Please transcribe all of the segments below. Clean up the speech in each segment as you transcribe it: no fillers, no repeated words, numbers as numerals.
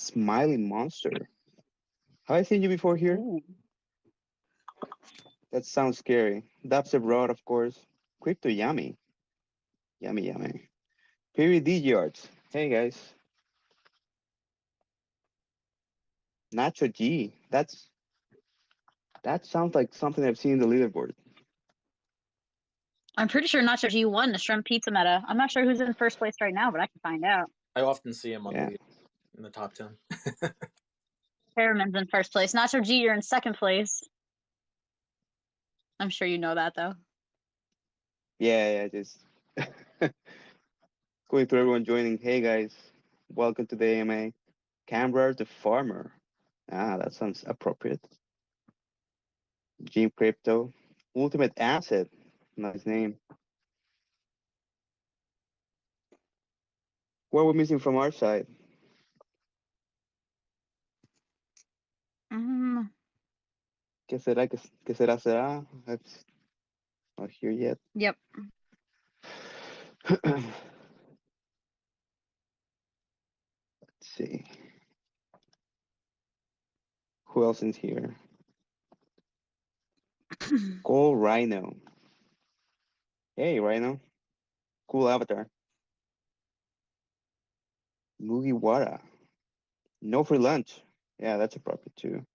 Smiling monster. Have I seen you before here? Ooh. That sounds scary. DubstepRod, of course. Crypto Yummy. Yummy, yummy. Period DJ Arts. Hey guys. Nacho G. That sounds like something I've seen in the leaderboard. I'm pretty sure Nacho G won the shrimp pizza meta. I'm not sure who's in first place right now, but I can find out. I often see him on Yeah. the lead in the top 10. Harriman's in first place. Nacho G, you're in second place. I'm sure you know that though. Yeah, just going through everyone joining. Hey guys, welcome to the AMA. Canberra the Farmer. Ah, that sounds appropriate. Jim Crypto. Ultimate Asset. Nice name. What we're missing from our side? ¿Qué será? ¿Qué será? Será? That's not here yet. Yep. Let's see. Who else is here? Gold Rhino. Hey, Rhino. Cool avatar. Mugiwara. No free lunch. Yeah, that's appropriate too.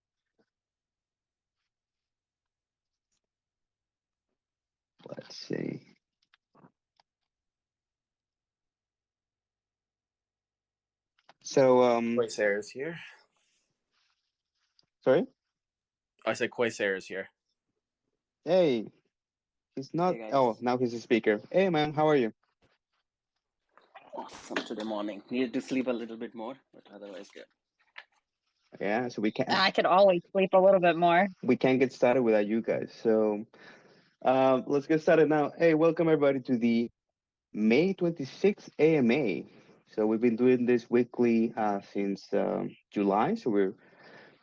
Let's see. So, Quasar is here. sorry? I said Quasar is here. Hey, he's not. Hey, guys. Oh, now he's a speaker. Hey, man, how are you? Awesome today morning. Needed to sleep a little bit more, but otherwise good. Yeah, so we can't. I could always sleep a little bit more. We can't get started without you guys. So, let's get started now. Hey, welcome everybody to the May 26th AMA. So we've been doing this weekly since July. So we're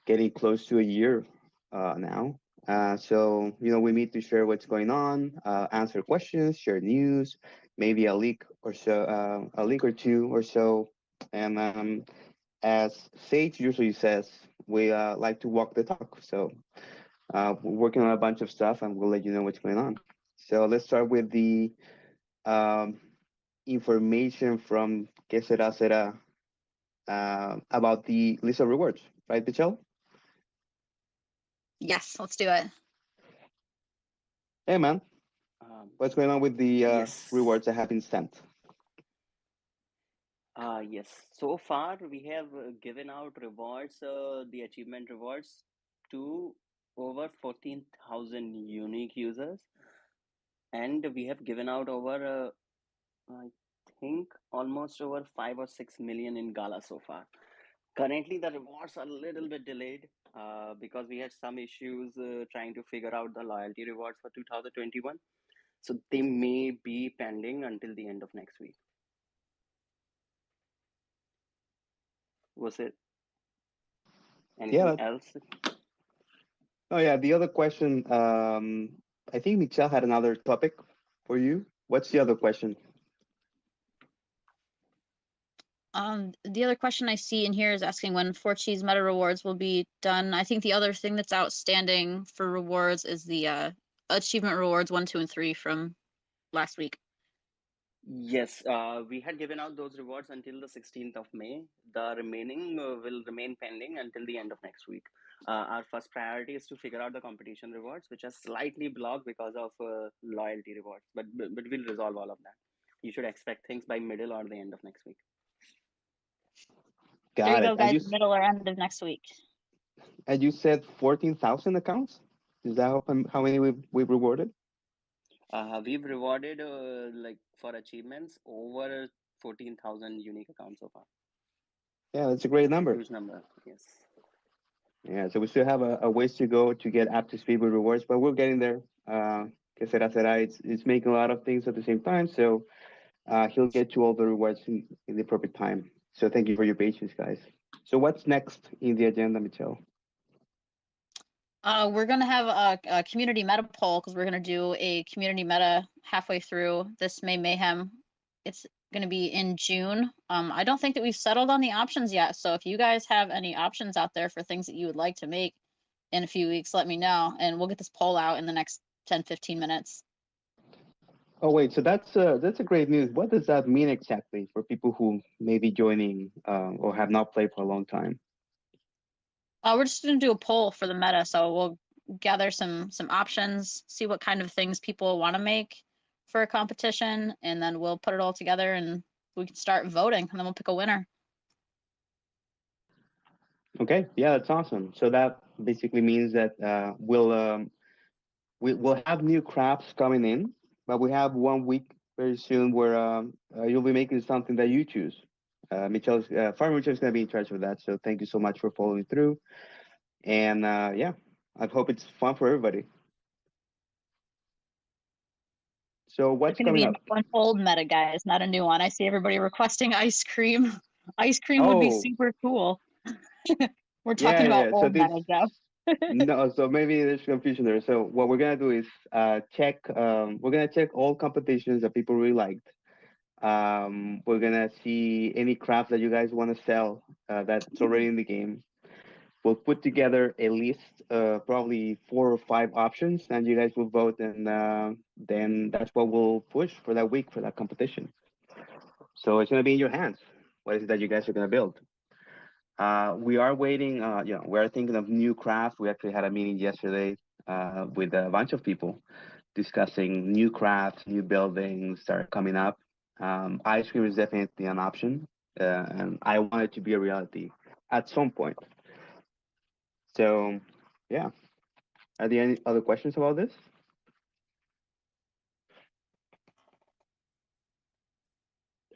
getting close to a year now. So, we meet to share what's going on, answer questions, share news, maybe a leak or so, a link or two or so. And as Sage usually says, we like to walk the talk. So we're working on a bunch of stuff and we'll let you know what's going on. So let's start with the information from Que Será Será about the list of rewards, right, Michelle? Yes, let's do it. Hey, man, what's going on with the Yes. rewards that have been sent? Yes. So far, we have given out rewards, the achievement rewards, to over 14,000 unique users, and we have given out over, I think, almost over 5 or 6 million in Gala so far. Currently, the rewards are a little bit delayed because we had some issues trying to figure out the loyalty rewards for 2021. So they may be pending until the end of next week. Was it anything else? Oh, yeah. The other question, I think Michelle had another topic for you. What's the other question? The other question I see in here is asking when 4Cheese meta rewards will be done. I think the other thing that's outstanding for rewards is the achievement rewards 1, 2, and 3 from last week. Yes, we had given out those rewards until the 16th of May. The remaining will remain pending until the end of next week. Our first priority is to figure out the competition rewards, which are slightly blocked because of loyalty rewards, but we'll resolve all of that. You should expect things by middle or the end of next week. There you go, guys. Middle or end of next week. And you said 14,000 accounts? Is that how many we've rewarded? We've rewarded like for achievements over 14,000 unique accounts so far. Yeah, that's a great number. Huge number, yes. Yeah, so we still have a ways to go to get up to speed with rewards, but we're getting there. Que será será. It's making a lot of things at the same time, so he'll get to all the rewards in the appropriate time. So thank you for your patience, guys. So what's next in the agenda, Michelle? We're going to have a community meta poll because we're going to do a community meta halfway through this May Mayhem. It's going to be in June. I don't think that we've settled on the options yet. So if you guys have any options out there for things that you would like to make in a few weeks, let me know, and we'll get this poll out in the next 10-15 minutes. Oh wait, so that's a great news. What does that mean exactly for people who may be joining or have not played for a long time? We're just going to do a poll for the meta, so we'll gather some options, see what kind of things people want to make for a competition, and then we'll put it all together and we can start voting, and then we'll pick a winner. Okay, yeah, that's awesome. So that basically means that we'll have new crafts coming in, but we have 1 week very soon where you'll be making something that you choose. Farmer Michel's going to be in charge of that. So thank you so much for following through. And yeah, I hope it's fun for everybody. So what's It's going to coming be up? an old meta, guys, not a new one. I see everybody requesting ice cream. Ice cream would be super cool. We're talking about So old meta, Joe. no, so maybe there's confusion there. So what we're gonna do is check. We're gonna check all competitions that people really liked. We're gonna see any craft that you guys want to sell that's already in the game. We'll put together a list, probably 4 or 5 options, and you guys will vote, and then that's what we'll push for that week for that competition. So it's gonna be in your hands. What is it that you guys are gonna build? We are waiting. We are thinking of new craft. We actually had a meeting yesterday with a bunch of people discussing new crafts, new buildings that are coming up. Ice cream is definitely an option, and I want it to be a reality at some point. So, yeah. Are there any other questions about this?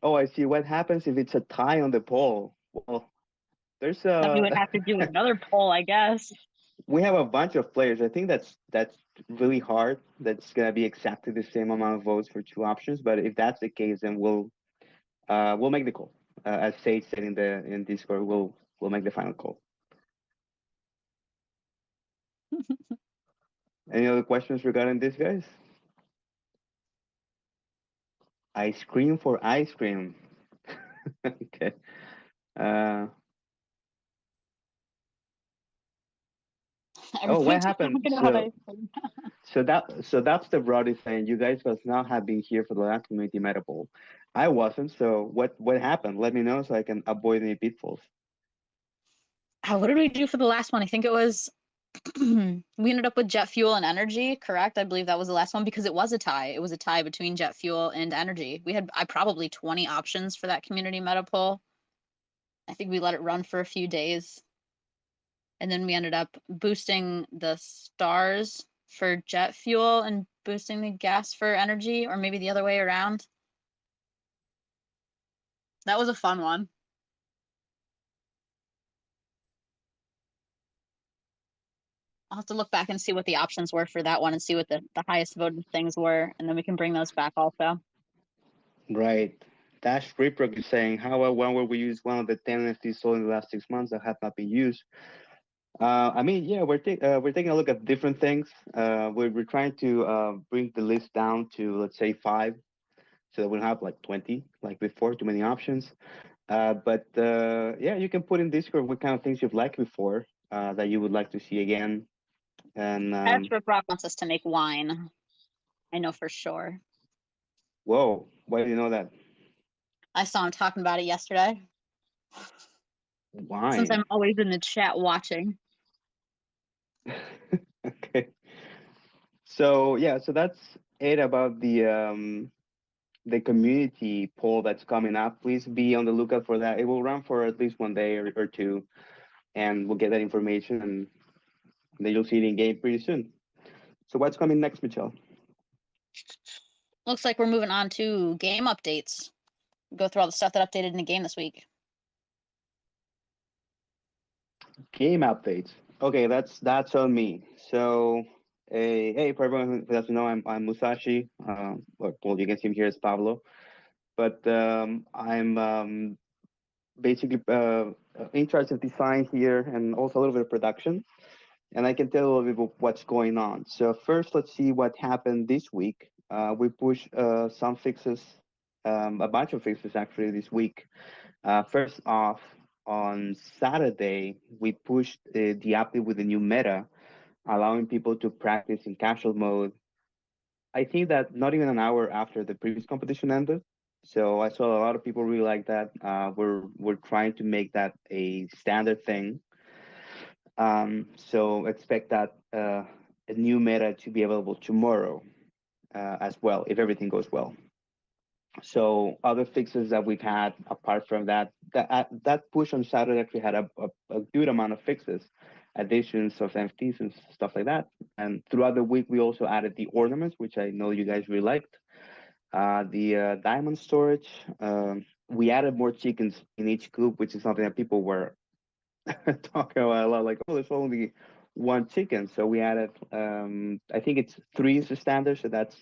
Oh, I see. What happens if it's a tie on the poll? Well, there's Then we would a have to do another poll, I guess. we have a bunch of players. I think that's really hard. That's gonna be exactly the same amount of votes for 2 options. But if that's the case, then we'll make the call. As Sage said in Discord, we'll make the final call. Any other questions regarding this, guys? Ice cream for ice cream. Okay. Oh, what Everyone's happened? talking about ice cream. So that's the broad is saying you guys must not have been here for the last community meta poll. I wasn't. So what happened? Let me know so I can avoid any pitfalls. What did we do for the last one? I think it was we ended up with jet fuel and energy, correct? I believe that was the last one because it was a tie. It was a tie between jet fuel and energy. We had probably 20 options for that community meta poll. I think we let it run for a few days. And then we ended up boosting the stars for jet fuel and boosting the gas for energy, or maybe the other way around. That was a fun one. I'll have to look back and see what the options were for that one and see what the highest voted things were, and then we can bring those back also. Right. Dash Reproc is saying, how about when will we use one of the 10 NFTs sold in the last 6 months that have not been used? I mean, yeah, we're taking a look at different things. We're trying to bring the list down to, let's say, 5, so that we don't have like 20 like before, too many options. But yeah, you can put in Discord what kind of things you've liked before that you would like to see again. And Patrick Rock wants us to make wine. I know for sure. whoa, why do you know that? I saw him talking about it yesterday. Why? Since I'm always in the chat watching. Okay. So yeah, so that's it about the community poll that's coming up. Please be on the lookout for that. It will run for at least 1 day or 2, and we'll get that information, and then you'll see it in game pretty soon. So what's coming next, Michelle? Looks like we're moving on to game updates. Go through all the stuff that updated in the game this week. Game updates. Okay, that's on me. So, hey, for everyone who doesn't know, I'm Musashi. Well, you can see him here as Pablo, but I'm basically in charge of design here and also a little bit of production. And I can tell a little bit of what's going on. So first, let's see what happened this week. We pushed some fixes a bunch of fixes actually this week. First off, on Saturday, we pushed the update with the new meta, allowing people to practice in casual mode. I think that not even an hour after the previous competition ended. So I saw a lot of people really like that. We're trying to make that a standard thing. So expect that a new meta to be available tomorrow as well, if everything goes well. So other fixes that we've had apart from that push on Saturday actually had a good amount of fixes, additions of NFTs and stuff like that. And throughout the week, we also added the ornaments, which I know you guys really liked. The diamond storage. We added more chickens in each coop, which is something that people were talking about a lot. Like, oh, there's only one chicken, so we added. I think it's 3 is the standard, so that's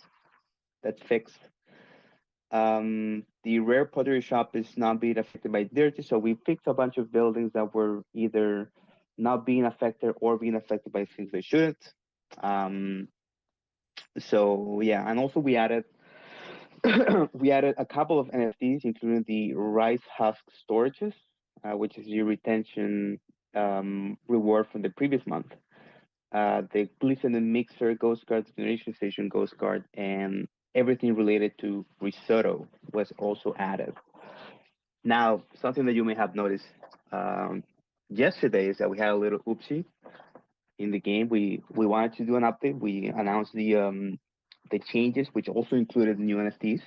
fixed. The rare pottery shop is not being affected by dirty, so we picked a bunch of buildings that were either not being affected or being affected by things they shouldn't. So yeah, and also we added we added a couple of NFTs, including the rice husk storages, which is your retention reward from the previous month. The glistening mixer ghost card, the generation station ghost card, and everything related to risotto was also added. Now, something that you may have noticed yesterday is that we had a little oopsie in the game. We wanted to do an update. We announced the changes, which also included new NFTs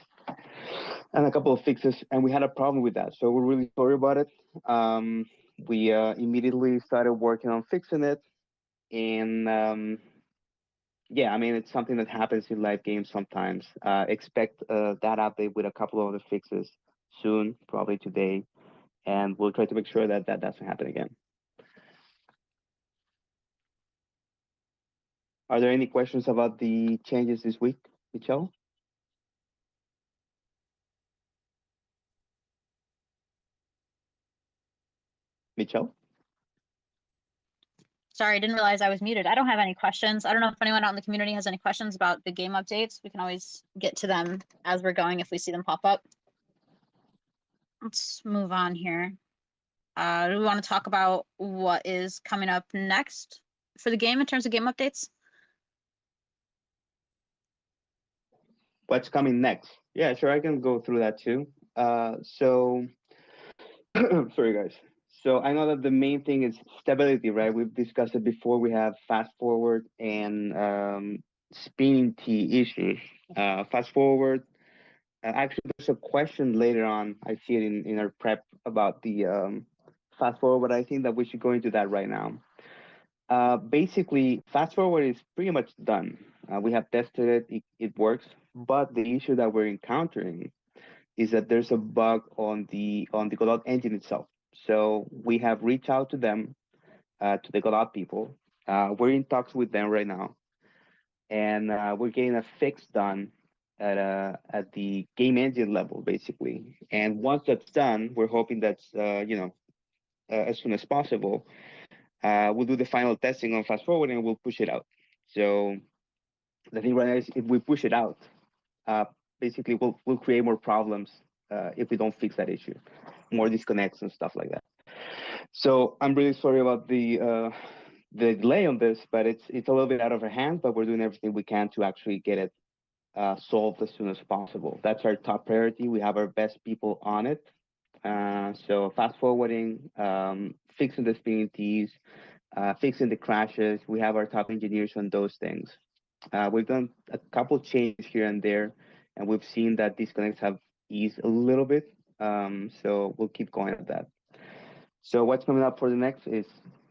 and a couple of fixes, and we had a problem with that. So we're really sorry about it. We immediately started working on fixing it, and yeah, I mean, it's something that happens in live games sometimes. Expect that update with a couple of other fixes soon, probably today, and we'll try to make sure that that doesn't happen again. Are there any questions about the changes this week, Michelle? Michelle? Sorry, I didn't realize I was muted. I don't have any questions. I don't know if anyone out in the community has any questions about the game updates. We can always get to them as we're going if we see them pop up. Let's move on here. Do we want to talk about what is coming up next for the game in terms of game updates? What's coming next? Yeah, sure, I can go through that too. So, sorry guys. So I know that the main thing is stability, right? We've discussed it before. We have fast forward and spinning T issues. Fast forward. Actually, there's a question later on. I see it in our prep about the fast forward, but I think that we should go into that right now. Basically, fast forward is pretty much done. We have tested it, it works, but the issue that we're encountering is that there's a bug on the Godot engine itself. So we have reached out to them, to the Godot people. We're in talks with them right now, and we're getting a fix done at the game engine level, basically. And once that's done, we're hoping that's as soon as possible. We'll do the final testing on fast forward and we'll push it out. So the thing right now is if we push it out, basically we'll create more problems if we don't fix that issue, more disconnects and stuff like that. So I'm really sorry about the delay on this, but it's a little bit out of our hands, but we're doing everything we can to actually get it solved as soon as possible. That's our top priority. We have our best people on it. So fast forwarding, fixing the spinning T's, fixing the crashes. We have our top engineers on those things. We've done a couple changes here and there, and we've seen that disconnects have eased a little bit. So we'll keep going at that. So what's coming up for the next is,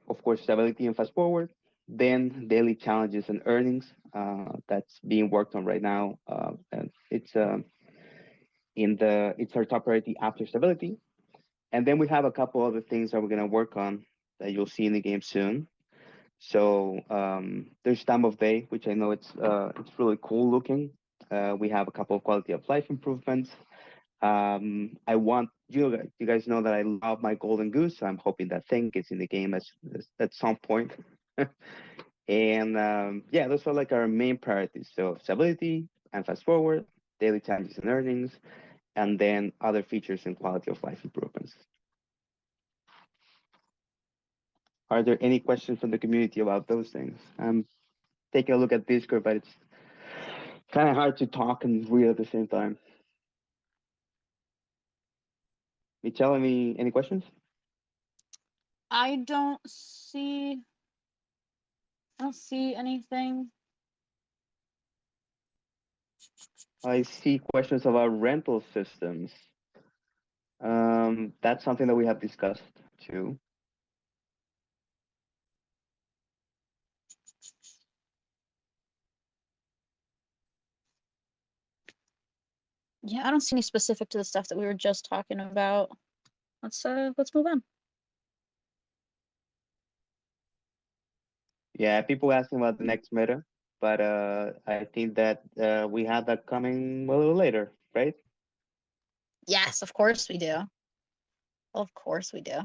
of course, stability and fast forward. Then daily challenges and earnings. That's being worked on right now, and it's our top priority after stability. And then we have a couple other things that we're gonna work on that you'll see in the game soon. So there's time of day, which I know it's really cool looking. We have a couple of quality of life improvements. I want you guys know that I love my golden goose, so I'm hoping that thing gets in the game at some point. And yeah, those are like our main priorities. So stability and fast forward, daily challenges and earnings, and then other features and quality of life improvements. Are there any questions from the community about those things? I'm taking a look at Discord, but it's kind of hard to talk and read at the same time. Michelle, any questions? I don't see anything. I see questions about rental systems. That's something that we have discussed too. Yeah, I don't see any specific to the stuff that we were just talking about. Let's move on. Yeah, people asking about the next meta, but I think that we have that coming a little later, right? Yes, of course we do. Of course we do.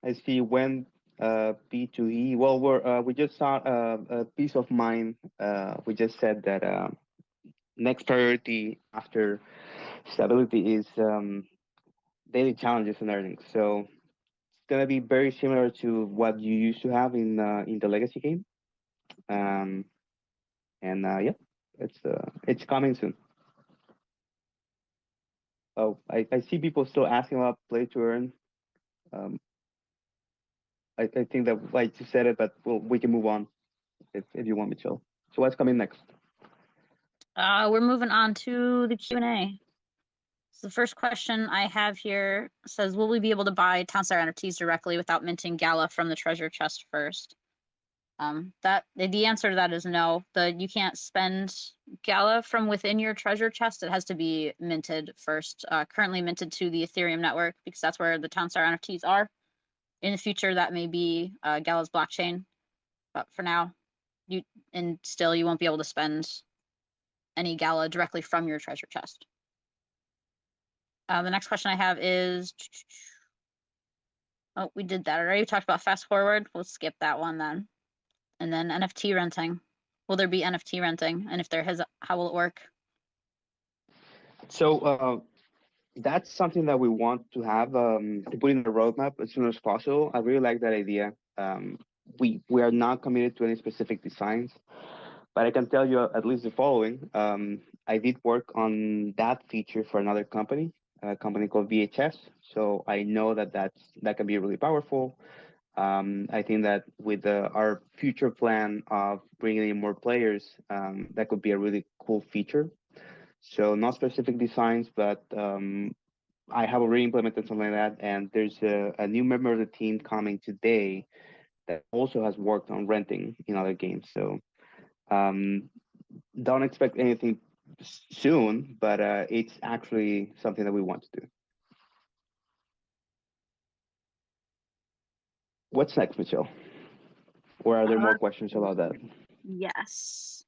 I see when P2E. Well, we just saw a Peace of Mind. We just said that next priority after stability is daily challenges and earnings. So it's gonna be very similar to what you used to have in the legacy game. Yeah, it's coming soon. Oh, I see people still asking about play to earn. I think that I just said it, but we can move on if you want, Mitchell. So what's coming next? We're moving on to the Q&A. So the first question I have here says, will we be able to buy Townstar NFTs directly without minting Gala from the treasure chest first? The answer to that is no. You can't spend Gala from within your treasure chest. It has to be minted first. Currently minted to the Ethereum network because that's where the Townstar NFTs are. In the future, that may be Gala's blockchain, but for now, you won't be able to spend any Gala directly from your treasure chest. The next question I have is, oh, we did that already. We talked about fast forward. We'll skip that one then. And then NFT renting. Will there be NFT renting? And if there is, how will it work? So that's something that we want to have to put in the roadmap as soon as possible. I really like that idea. We are not committed to any specific designs, but I can tell you at least the following. I did work on that feature for another company, a company called VHS. So I know that can be really powerful. I think that with our future plan of bringing in more players, that could be a really cool feature. So not specific designs, but I have already implemented something like that. And there's a new member of the team coming today that also has worked on renting in other games. So don't expect anything soon, but it's actually something that we want to do. What's next, Michelle? Or are there more questions about that? Yes.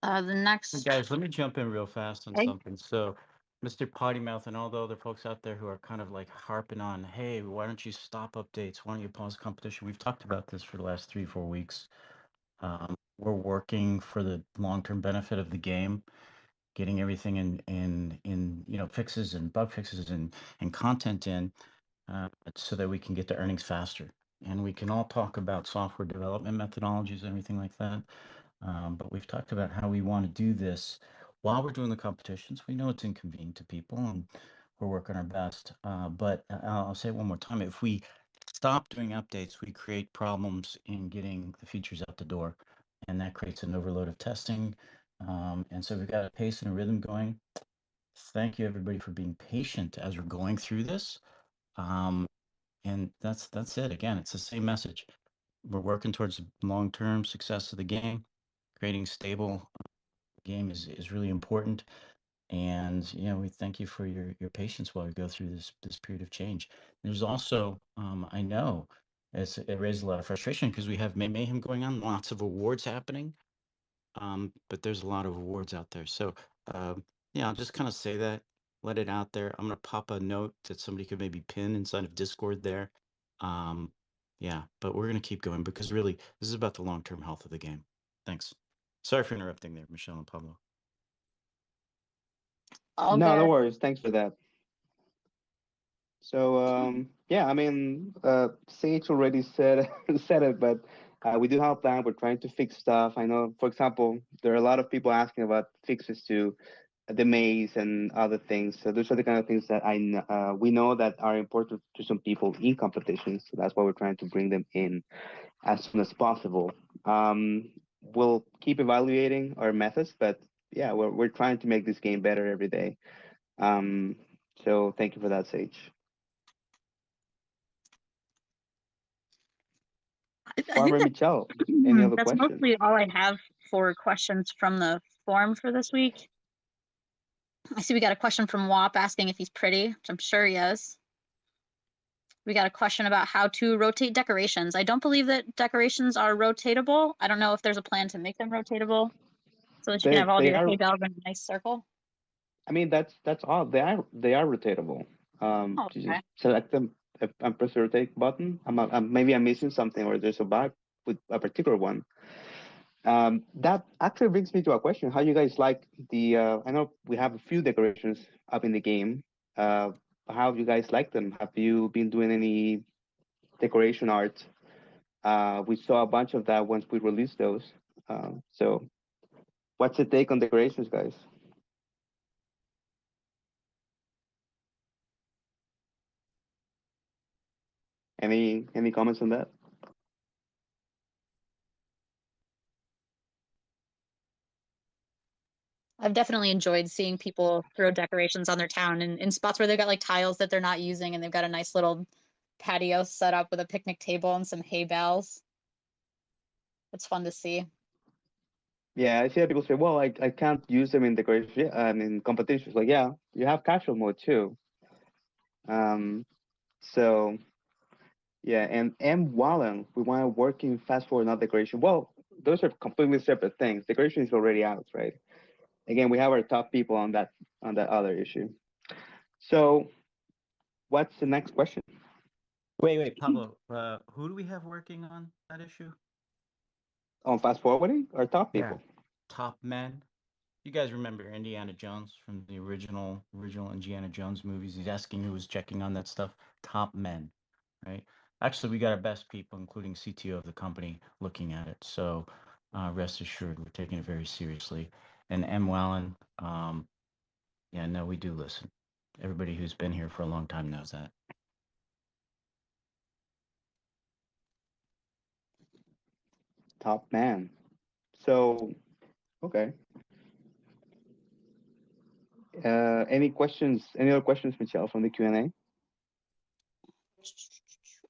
The next. Guys, let me jump in real fast on something. So, Mr. Pottymouth and all the other folks out there who are kind of like harping on, hey, why don't you stop updates? Why don't you pause competition? We've talked about this for the last 3-4 weeks. We're working for the long-term benefit of the game, getting everything in fixes and bug fixes and content in, so that we can get to earnings faster. And we can all talk about software development methodologies and everything like that. But we've talked about how we want to do this while we're doing the competitions. We know it's inconvenient to people, and we're working our best. But I'll say it one more time. If we stop doing updates, we create problems in getting the features out the door, and that creates an overload of testing. And so we've got a pace and a rhythm going. Thank you, everybody, for being patient as we're going through this. And that's it. Again, it's the same message. We're working towards the long-term success of the game. Creating stable game is really important, and we thank you for your patience while we go through this period of change. There's also I know it raised a lot of frustration because we have mayhem going on, lots of awards happening, but there's a lot of awards out there. So I'll just kind of say that, let it out there. I'm gonna pop a note that somebody could maybe pin inside of Discord there. But we're gonna keep going because really this is about the long-term health of the game. Thanks. Sorry for interrupting there, Michelle and Pablo. All No, good. no worries. Thanks for that. So yeah, I mean, Sage already said said it, but we do have a plan. We're trying to fix stuff. I know, for example, there are a lot of people asking about fixes to the maze and other things. So those are the kind of things that we know that are important to some people in competitions. So that's why we're trying to bring them in as soon as possible. We'll keep evaluating our methods, but yeah, we're trying to make this game better every day. So thank you for that, Sage. I think Barbara Michelle, any other that's questions? mostly all I have for questions from the forum for this week. I see we got a question from WAP asking if he's pretty, which I'm sure he is. We got a question about how to rotate decorations. I don't believe that decorations are rotatable. I don't know if there's a plan to make them rotatable so that you can have all of They your are. hay bales in a nice circle. I mean, that's all. They are rotatable. Oh, You okay. just select them and press the rotate button. Maybe I'm missing something, or there's a bug with a particular one. That actually brings me to a question: how you guys like the? I know we have a few decorations up in the game. How do you guys like them? Have you been doing any decoration art? We saw a bunch of that once we released those. So, what's the take on decorations, guys? Any comments on that? I've definitely enjoyed seeing people throw decorations on their town in spots where they've got like tiles that they're not using and they've got a nice little patio set up with a picnic table and some hay bales. It's fun to see. Yeah, I see that people say, well, I can't use them in decoration, in competitions. Like, yeah, you have casual mode too. So yeah, and M. Wallen, we want to work in fast forward, not decoration. Well, those are completely separate things. Decoration is already out, right? Again, we have our top people on that other issue. So, what's the next question? Wait, Pablo. Who do we have working on that issue? On fast forwarding, our top people. Top men. You guys remember Indiana Jones from the original Indiana Jones movies? He's asking who was checking on that stuff. Top men, right? Actually, we got our best people, including CTO of the company, looking at it. So rest assured, we're taking it very seriously. And M. Wallen, yeah, no, we do listen. Everybody who's been here for a long time knows that. Top man. So, okay. Any questions? Any other questions, Michelle, from the Q&A?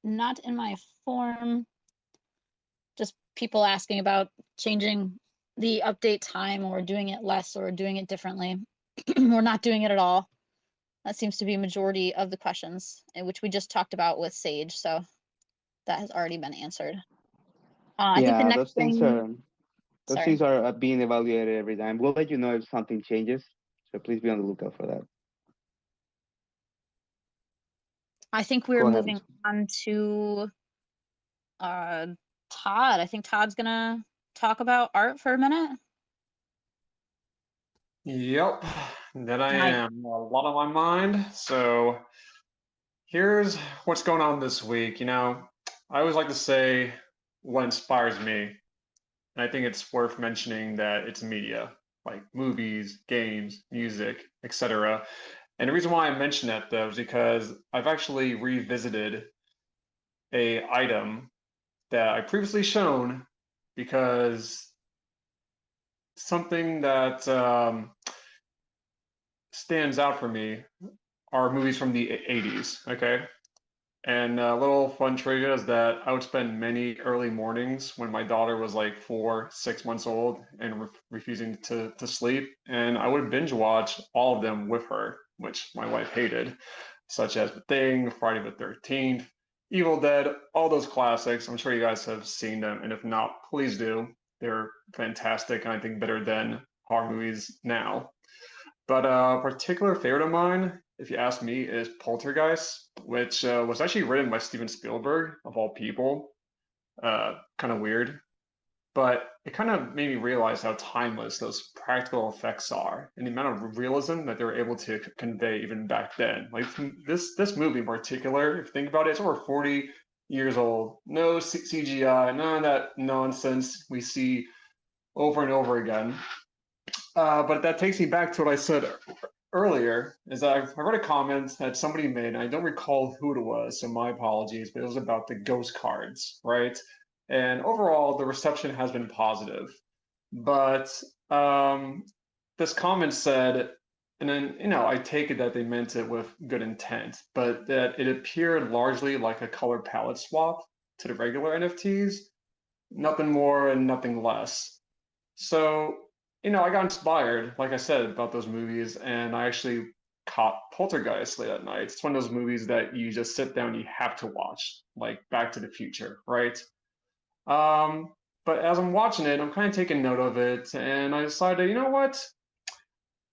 Not in my form. Just people asking about changing the update time or doing it less or doing it differently or not doing it at all. That seems to be a majority of the questions, which we just talked about with Sage. So that has already been answered. I think the Yeah, next thing. those things are being evaluated every time. We'll let you know if something changes. So please be on the lookout for that. I think we're moving on to Todd. I think Todd's gonna talk about art for a minute. Yep, that I am. A lot on my mind. So here's what's going on this week. You know, I always like to say what inspires me. And I think it's worth mentioning that it's media, like movies, games, music, etc. And the reason why I mention that though is because I've actually revisited a item that I previously shown because something that stands out for me are movies from the 80s, okay? And a little fun trivia is that I would spend many early mornings when my daughter was like 4, 6 months old and refusing to sleep. And I would binge watch all of them with her, which my wife hated, such as The Thing, Friday the 13th, Evil Dead, all those classics. I'm sure you guys have seen them. And if not, please do. They're fantastic and I think better than horror movies now. But a particular favorite of mine, if you ask me, is Poltergeist, which was actually written by Steven Spielberg, of all people. Kind of weird. but it kind of made me realize how timeless those practical effects are and the amount of realism that they were able to convey even back then. Like this movie in particular, if you think about it, it's over 40 years old. No CGI, none of that nonsense we see over and over again. But that takes me back to what I said earlier, is that I read a comment that somebody made, and I don't recall who it was, so my apologies, but it was about the ghost cards, right? And overall, the reception has been positive. But this comment said, and then, I take it that they meant it with good intent, but that it appeared largely like a color palette swap to the regular NFTs, nothing more and nothing less. So, I got inspired, like I said, about those movies, and I actually caught Poltergeist late at night. It's one of those movies that you just sit down and you have to watch, like Back to the Future, right? But as I'm watching it, I'm kind of taking note of it, and I decided, you know what?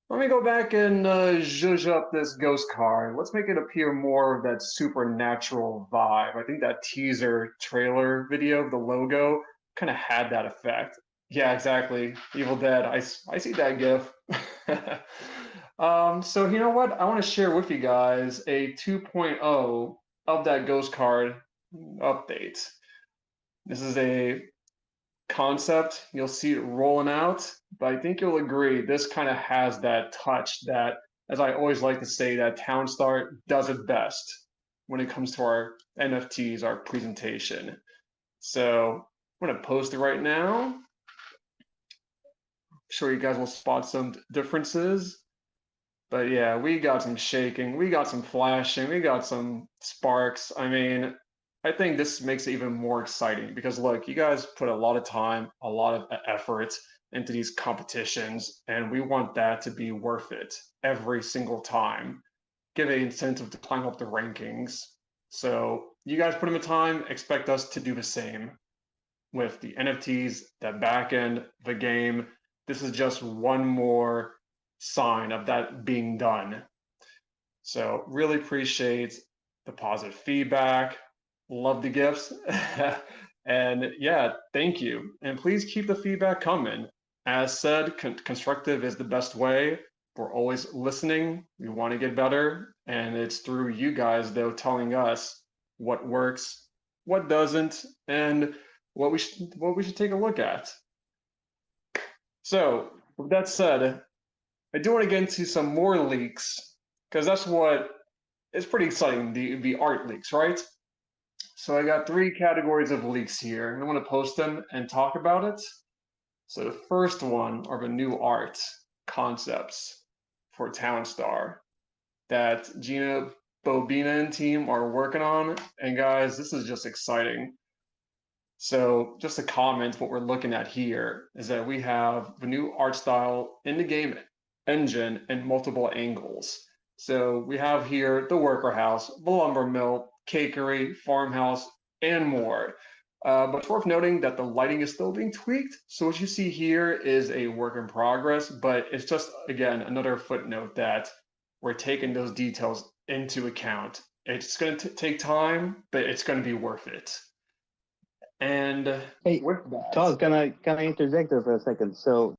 Let me go back and zhuzh up this ghost card. Let's make it appear more of that supernatural vibe. I think that teaser trailer video of the logo kind of had that effect. Yeah, exactly. Evil Dead. I see that GIF. So you know what? I want to share with you guys a 2.0 of that ghost card update. This is a concept. You'll see it rolling out, but I think you'll agree this kind of has that touch that, as I always like to say, that Townstar does it best when it comes to our NFTs, our presentation. So I'm going to post it right now. I'm sure you guys will spot some differences. But yeah, we got some shaking, we got some flashing, we got some sparks. I mean, I think this makes it even more exciting because look, you guys put a lot of time, a lot of effort into these competitions, and we want that to be worth it every single time. Give an incentive to climb up the rankings. So you guys put in the time, expect us to do the same with the NFTs, the back end, the game. This is just one more sign of that being done. So really appreciate the positive feedback. Love the gifts. And yeah, thank you. And please keep the feedback coming. As said, constructive is the best way. We're always listening. We want to get better. And it's through you guys, though, telling us what works, what doesn't, and what we should take a look at. So with that said, I do want to get into some more leaks, because that's what is pretty exciting, the art leaks, right? So I got 3 categories of leaks here. I want to post them and talk about it. So the first one are the new art concepts for Townstar that Gina Bobina and team are working on. And guys, this is just exciting. So just to comment, what we're looking at here is that we have the new art style in the game engine in multiple angles. So we have here the worker house, the lumber mill, cakery, farmhouse, and more. But it's worth noting that the lighting is still being tweaked. So what you see here is a work in progress, but it's just, again, another footnote that we're taking those details into account. It's going to take time, but it's going to be worth it. And hey, with that, Todd, can I interject there for a second? So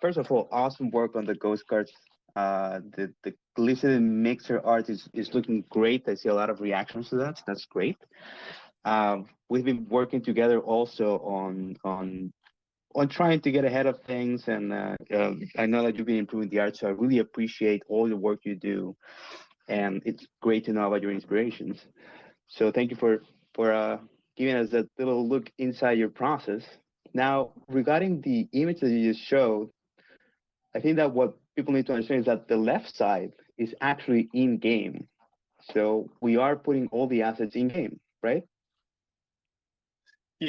first of all, awesome work on the ghost cards. The glistening mixer art is looking great. I see a lot of reactions to that. So that's great. We've been working together also on trying to get ahead of things, and I know that you've been improving the art, so I really appreciate all the work you do, and it's great to know about your inspirations. So thank you for giving us that little look inside your process. Now, regarding the image that you just showed, I think that what people need to understand is that the left side is actually in game. So we are putting all the assets in game, right?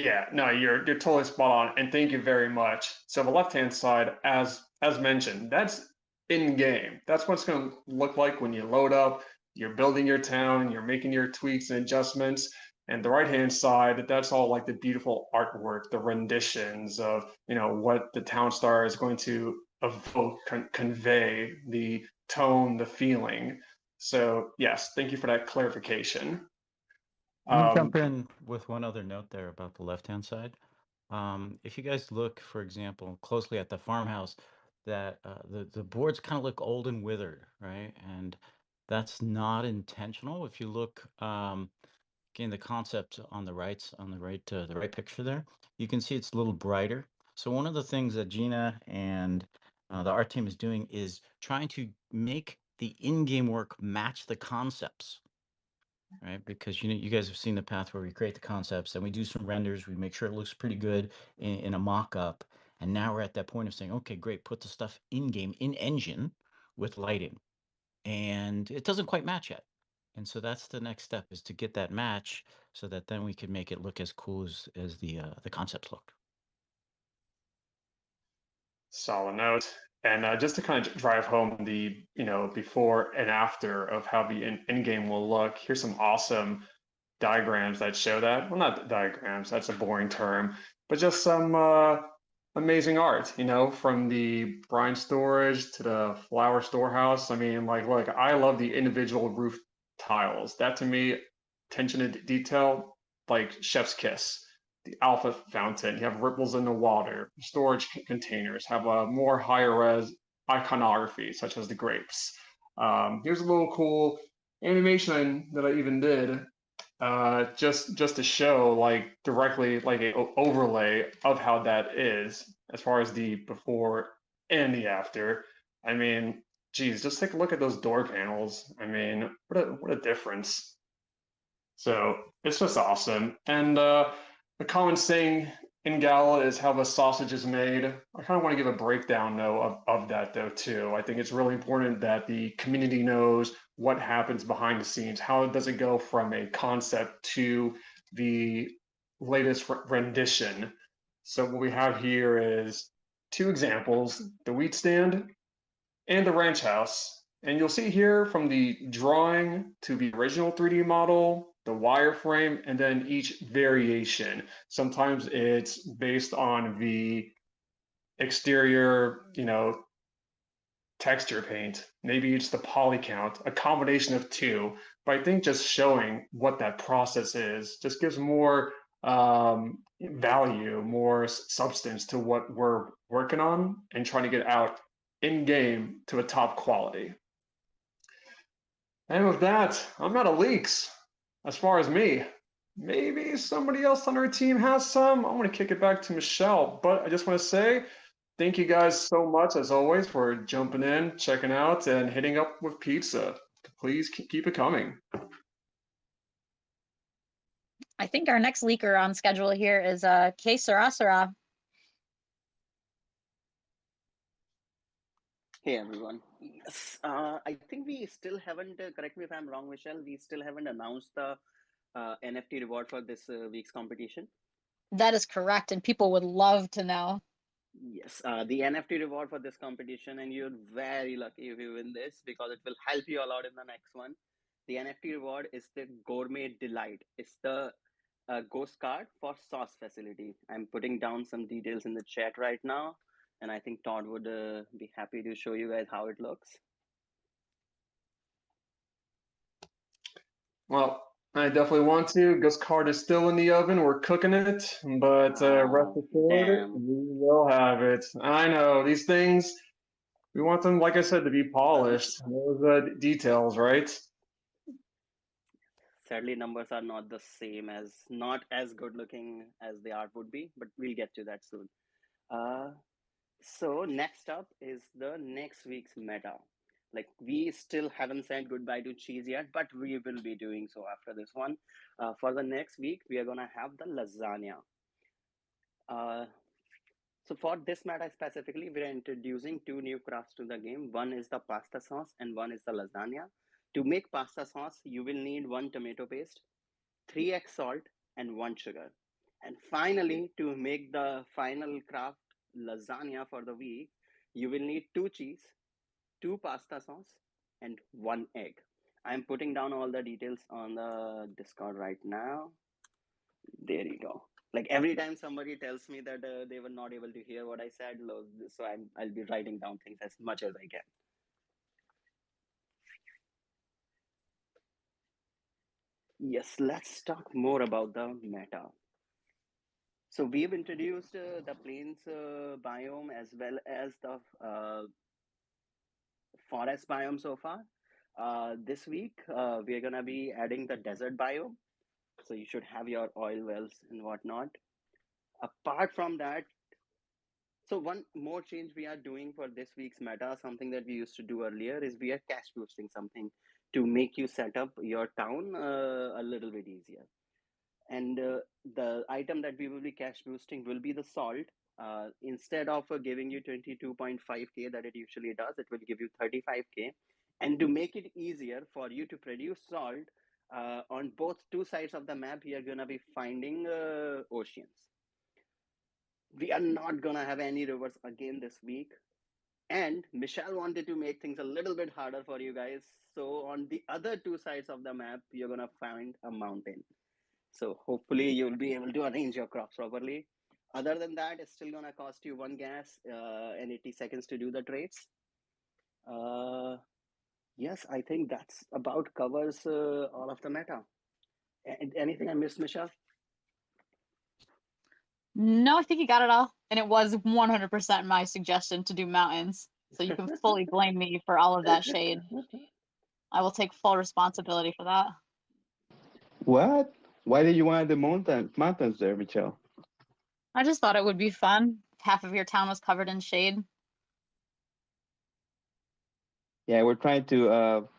yeah, no, you're totally spot on, and thank you very much. So the left-hand side, as mentioned, that's in game. That's what it's going to look like when you load up. You're building your town, you're making your tweaks and adjustments. And the right-hand side, that's all like the beautiful artwork, the renditions of what the Townstar is going to evoke, convey, the tone, the feeling. So yes, thank you for that clarification. Let me jump in with one other note there about the left-hand side. If you guys look, for example, closely at the farmhouse, that the boards kind of look old and withered, right? And that's not intentional. If you look, again, the concept on the right, the right picture there, you can see it's a little brighter. So one of the things that Gina and the art team is doing is trying to make the in-game work match the concepts, right? Because you guys have seen the path where we create the concepts and we do some renders, we make sure it looks pretty good in a mock-up, and now we're at that point of saying, okay, great, put the stuff in-game, in-engine with lighting, and it doesn't quite match yet. And so that's the next step, is to get that match so that then we can make it look as cool as the concepts look. Solid note. And just to kind of drive home the, before and after of how the in-game will look, here's some awesome diagrams that show that. Well, not diagrams, that's a boring term, but just some amazing art, from the brine storage to the flower storehouse. I mean, like, look, I love the individual roof tiles. That to me, attention to detail, like chef's kiss. The alpha fountain, you have ripples in the water. Storage containers have a more higher res iconography, such as the grapes. Here's a little cool animation that I even did, just to show, like, directly, like a overlay of how that is as far as the before and the after. I mean, geez, just take a look at those door panels. I mean, what a difference. So it's just awesome. And the common saying in Gala is how the sausage is made. I kind of want to give a breakdown, though, of that, though, too. I think it's really important that the community knows what happens behind the scenes. How does it go from a concept to the latest rendition? So what we have here is two examples, the wheat stand and the ranch house. And you'll see here from the drawing to the original 3D model, the wireframe, and then each variation. Sometimes it's based on the exterior, texture paint. Maybe it's the poly count, a combination of two. But I think just showing what that process is just gives more value, more substance to what we're working on and trying to get out in game to a top quality. And with that, I'm out of leaks as far as me. Maybe somebody else on our team has some. I'm going to kick it back to Michelle. But I just want to say thank you guys so much, as always, for jumping in, checking out, and hitting up with pizza. Please keep it coming. I think our next leaker on schedule here is K Sarasara. Hey everyone. Yes, I think we still haven't, correct me if I'm wrong, Michelle, we still haven't announced the NFT reward for this week's competition. That is correct, and people would love to know. Yes, the NFT reward for this competition, and you're very lucky if you win this because it will help you a lot in the next one. The NFT reward is the Gourmet Delight. It's the ghost card for sauce facility. I'm putting down some details in the chat right now. And I think Todd would be happy to show you guys how it looks. Well, I definitely want to. Ghost card is still in the oven. We're cooking it, but rest assured, Damn. we will have it. I know these things. We want them, like I said, to be polished. Those details, right? Sadly, numbers are not the same not as good looking as the art would be, but we'll get to that soon. So next up is the next week's meta. Like, we still haven't said goodbye to cheese yet, but we will be doing so after this one. For the next week, we are gonna have the lasagna. So for this meta specifically, we're introducing two new crafts to the game. One is the pasta sauce and one is the lasagna. To make pasta sauce, you will need 1 tomato paste, 3x salt, and 1 sugar. And finally, to make the final craft lasagna for the week, you will need 2 cheese, 2 pasta sauce, and 1 egg. I'm putting down all the details on the Discord right now. There you go. Like, every time somebody tells me that they were not able to hear what I said, so I'll be writing down things as much as I can. Yes, let's talk more about the meta. So we've introduced the plains biome as well as the forest biome so far. This week, we're going to be adding the desert biome. So you should have your oil wells and whatnot. Apart from that, so one more change we are doing for this week's meta, something that we used to do earlier, is we are cash boosting something to make you set up your town a little bit easier. And the item that we will be cash boosting will be the salt. Instead of giving you 22.5k that it usually does, it will give you 35k. And to make it easier for you to produce salt, on both two sides of the map, you're going to be finding oceans. We are not going to have any rivers again this week. And Michelle wanted to make things a little bit harder for you guys. So on the other two sides of the map, you're going to find a mountain. So hopefully you'll be able to arrange your crops properly. Other than that, it's still going to cost you 1 gas and 80 seconds to do the trades. Yes, I think that's about covers all of the meta. Anything I missed, Michelle? No, I think you got it all. And it was 100% my suggestion to do mountains. So you can fully blame me for all of that shade. I will take full responsibility for that. What? Why did you want the mountains there, Michelle? I just thought it would be fun. Half of your town was covered in shade. Yeah, we're trying to,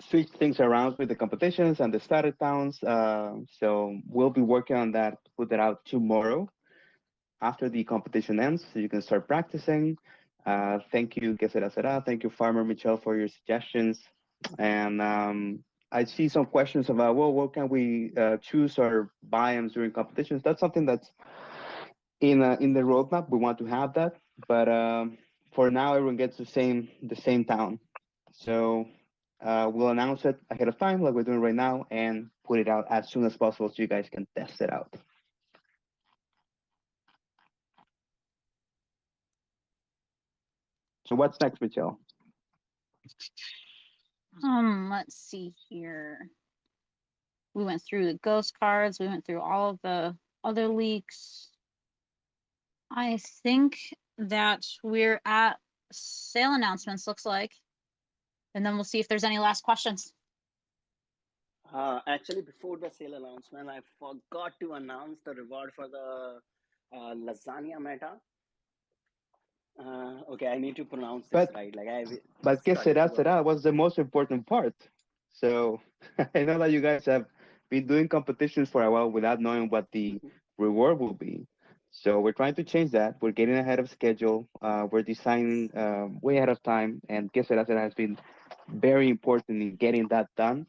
switch things around with the competitions and the starter towns. So we'll be working on that, put that out tomorrow after the competition ends, so you can start practicing. Thank you, Que Sera Sera. Thank you, Farmer Michelle, for your suggestions. And I see some questions about, well, what can we choose our biomes during competitions? That's something that's in the roadmap. We want to have that, but for now, everyone gets the same town. So we'll announce it ahead of time, like we're doing right now, and put it out as soon as possible so you guys can test it out. So what's next, Michelle? Let's see here. We went through the ghost cards. We went through all of the other leaks. I think that we're at sale announcements, looks like. And then we'll see if there's any last questions. Actually, before the sale announcement, I forgot to announce the reward for the lasagna meta. Okay, I need to pronounce this right. But Que Sera Sera was the most important part. So I know that you guys have been doing competitions for a while without knowing what the reward will be. So we're trying to change that. We're getting ahead of schedule. We're designing way ahead of time, and Que Sera Sera has been very important in getting that done.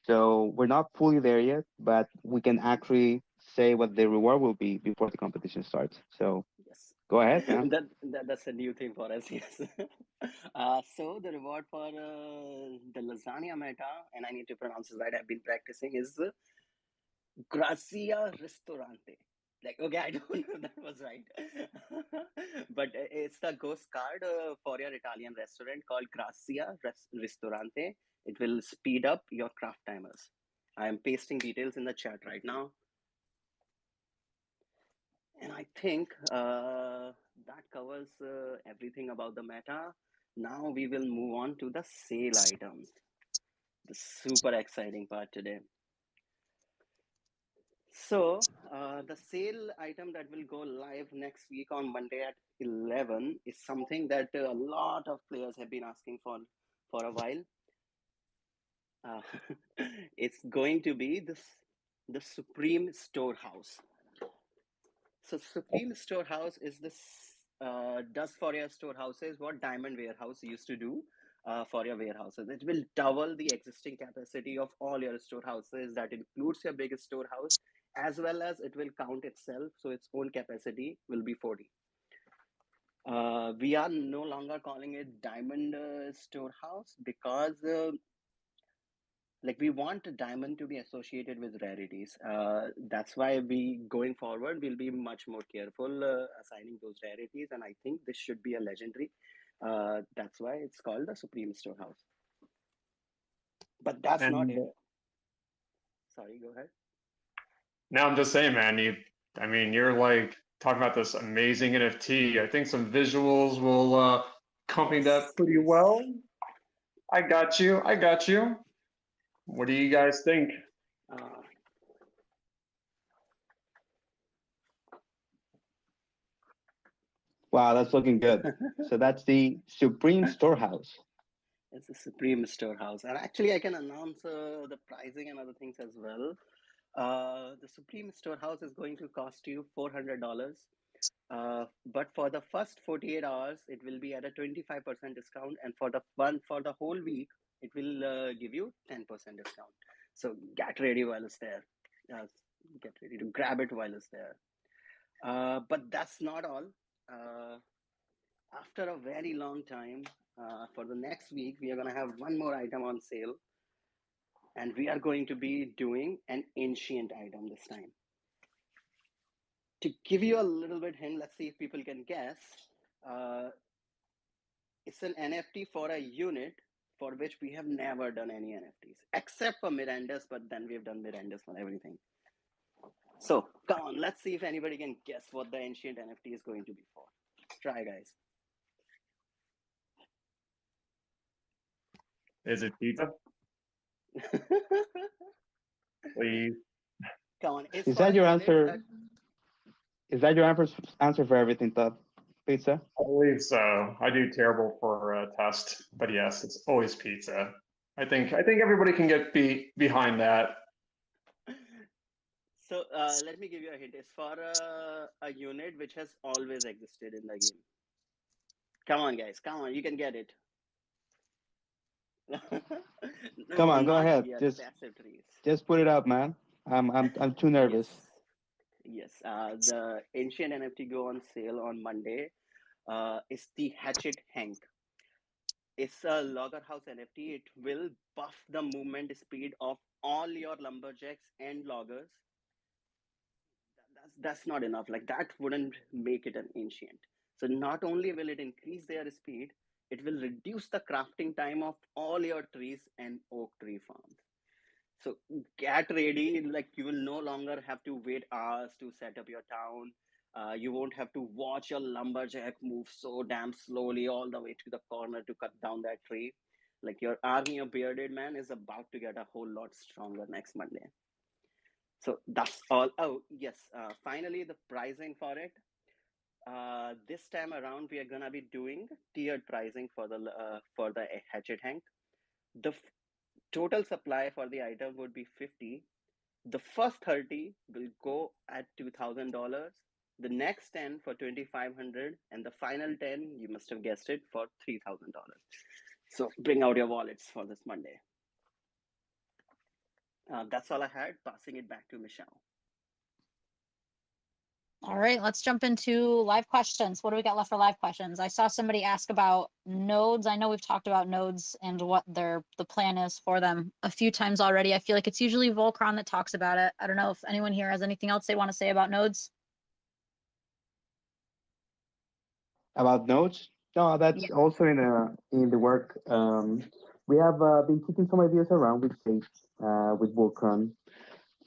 So we're not fully there yet, but we can actually say what the reward will be before the competition starts. So yes. Go ahead, man. That's a new thing for us, yes. So the reward for the lasagna meta, and I need to pronounce it right, I've been practicing, is Grazia Ristorante. Okay, I don't know if that was right. But it's the ghost card for your Italian restaurant called Grazia Ristorante. It will speed up your craft timers. I am pasting details in the chat right now. And I think that covers everything about the meta. Now we will move on to the sale items. The super exciting part today. So the sale item that will go live next week on Monday at 11 is something that a lot of players have been asking for a while. It's going to be the Supreme Storehouse. So Supreme Storehouse is this does for your storehouses what Diamond Warehouse used to do for your warehouses. It will double the existing capacity of all your storehouses. That includes your biggest storehouse, as well as it will count itself. So its own capacity will be 40. We are no longer calling it Diamond Storehouse because we want a diamond to be associated with rarities. That's why we going forward will be much more careful assigning those rarities, and I think this should be a legendary. That's why it's called the Supreme Storehouse. But that's not it. Sorry, go ahead. Now I'm just saying, man. You're like talking about this amazing NFT. I think some visuals will accompany that pretty well. I got you. I got you. What do you guys think? Uh, Wow, that's looking good. So that's the Supreme Storehouse. it's a Supreme Storehouse, and actually, I can announce the pricing and other things as well. The Supreme Storehouse is going to cost you $400. But for the first 48 hours, it will be at a 25% discount, and for the whole week, it will give you 10% discount. So get ready while it's there. Get ready to grab it while it's there. But that's not all. After a very long time, for the next week, we are going to have one more item on sale, and we are going to be doing an ancient item this time. To give you a little bit hint, let's see if people can guess. It's an NFT for a unit for which we have never done any NFTs, except for Miranda's, but then we've done Miranda's for everything. So come on, let's see if anybody can guess what the ancient NFT is going to be for. Try, guys. Is it pizza? Please. Come on. Is that your answer? Is that your answer for everything, Todd? Pizza? I believe so. I do terrible for a test, but yes, it's always pizza. I think everybody can get behind that. So let me give you a hint. It's for a unit which has always existed in the game. Come on, guys. Come on. You can get it. Come on, go ahead. Yet, just put it up, man. I'm too nervous. Yes. The ancient NFT go on sale on Monday. It's the Hatchet Hank. It's a logger house NFT. It will buff the movement speed of all your lumberjacks and loggers. That's not enough. Like that wouldn't make it an ancient. So not only will it increase their speed, it will reduce the crafting time of all your trees and oak tree farms. So get ready. Like you will no longer have to wait hours to set up your town. You won't have to watch your lumberjack move so damn slowly all the way to the corner to cut down that tree. Like your army of bearded man is about to get a whole lot stronger next Monday. So that's all. Oh yes, finally the pricing for it. This time around, we are gonna be doing tiered pricing for the Hatchet Hank. The total supply for the item would be 50. The first 30 will go at $2,000. The next 10 for 2,500, and the final 10, you must have guessed it, for $3,000. So bring out your wallets for this Monday. That's all I had. Passing it back to Michelle. All right, let's jump into live questions. What do we got left for live questions? I saw somebody ask about nodes. I know we've talked about nodes and what the plan is for them a few times already. I feel like it's usually Volcron that talks about it. I don't know if anyone here has anything else they want to say about nodes. About nodes? No, that's also in the work. We have been kicking some ideas around with Sage, with Volcron,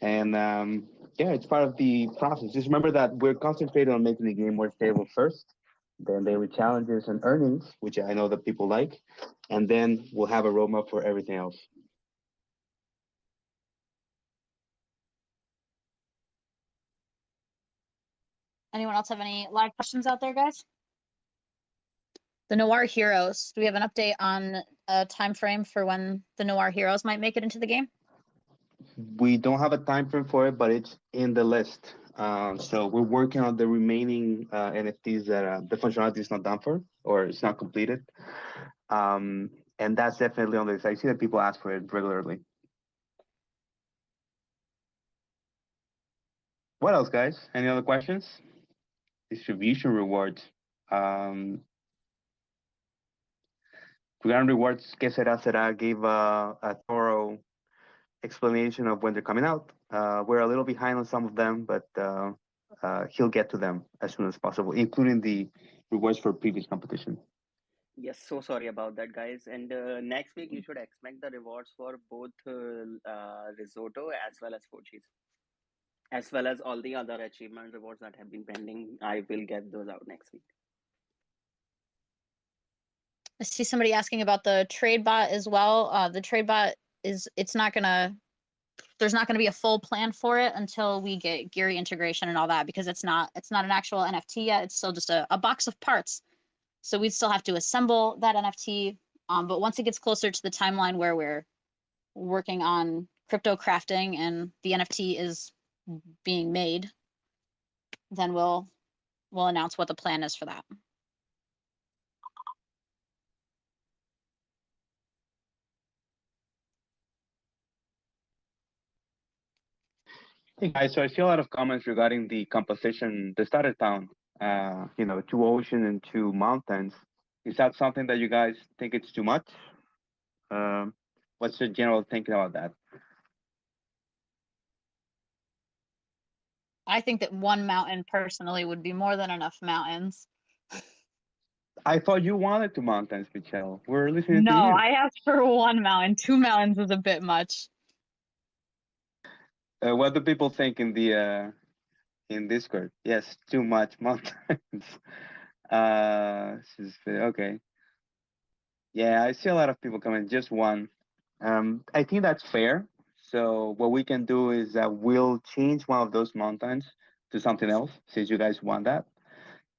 and yeah, it's part of the process. Just remember that we're concentrated on making the game more stable first, then daily challenges and earnings, which I know that people like, and then we'll have a roadmap for everything else. Anyone else have any live questions out there, guys? The Noir Heroes. Do we have an update on a time frame for when the Noir Heroes might make it into the game? We don't have a time frame for it, but it's in the list. So we're working on the remaining NFTs that the functionality is not done for, or it's not completed. And that's definitely on the list. I see that people ask for it regularly. What else, guys? Any other questions? Distribution rewards. Regarding rewards, Que Será Será gave a thorough explanation of when they're coming out. We're a little behind on some of them, but he'll get to them as soon as possible, including the rewards for previous competition. Yes, so sorry about that, guys. And next week, you should expect the rewards for both risotto as well as food cheese. as well as all the other achievement rewards that have been pending. I will get those out next week. I see somebody asking about the trade bot as well. The trade bot there's not gonna be a full plan for it until we get Geary integration and all that, because it's not an actual NFT yet. It's still just a box of parts. So we'd still have to assemble that NFT. But once it gets closer to the timeline where we're working on crypto crafting and the NFT is being made, then we'll announce what the plan is for that. Hey guys, so I see a lot of comments regarding the composition, the starter town. You know, 2 ocean and 2 mountains. Is that something that you guys think it's too much? What's your general thinking about that? I think that 1 mountain personally would be more than enough mountains. I thought you wanted 2 mountains, Michelle. We're listening to No, you. I asked for 1 mountain. 2 mountains is a bit much. What do people think in the in Discord? Yes, too much mountains. Okay. Yeah, I see a lot of people coming. Just 1. I think that's fair. So what we can do is that we'll change one of those mountains to something else, since you guys want that,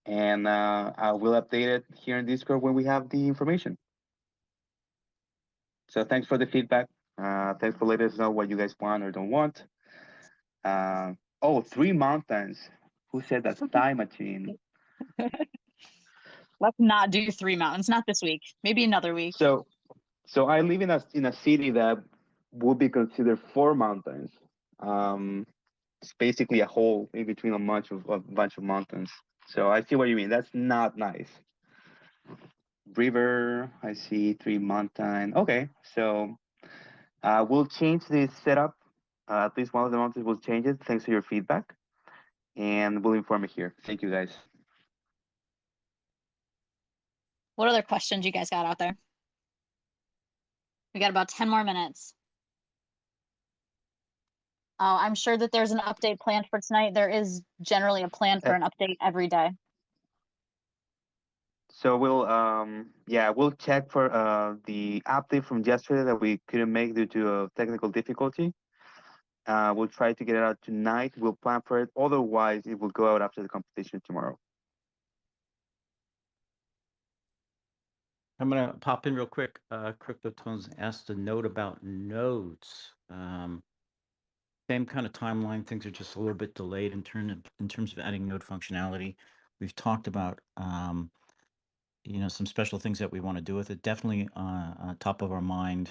and I will update it here in Discord when we have the information. So thanks for the feedback. Thanks for letting us know what you guys want or don't want. Oh, 3 mountains. Who said that? Time machine. Let's not do 3 mountains. Not this week. Maybe another week. So I live in a city that would be considered 4 mountains. It's basically a hole in between a bunch of mountains. So I see what you mean. That's not nice. River, I see 3 mountain. Okay, so we'll change the setup. At least one of the mountains will change it. Thanks for your feedback, and we'll inform it here. Thank you, guys. What other questions you guys got out there? We got about 10 more minutes. I'm sure that there's an update planned for tonight. There is generally a plan for an update every day. So we'll check for the update from yesterday that we couldn't make due to a technical difficulty. We'll try to get it out tonight. We'll plan for it. Otherwise, it will go out after the competition tomorrow. I'm gonna pop in real quick. CryptoTones asked a note about nodes. Same kind of timeline. Things are just a little bit delayed in terms of adding node functionality. We've talked about some special things that we want to do with it. Definitely on top of our mind.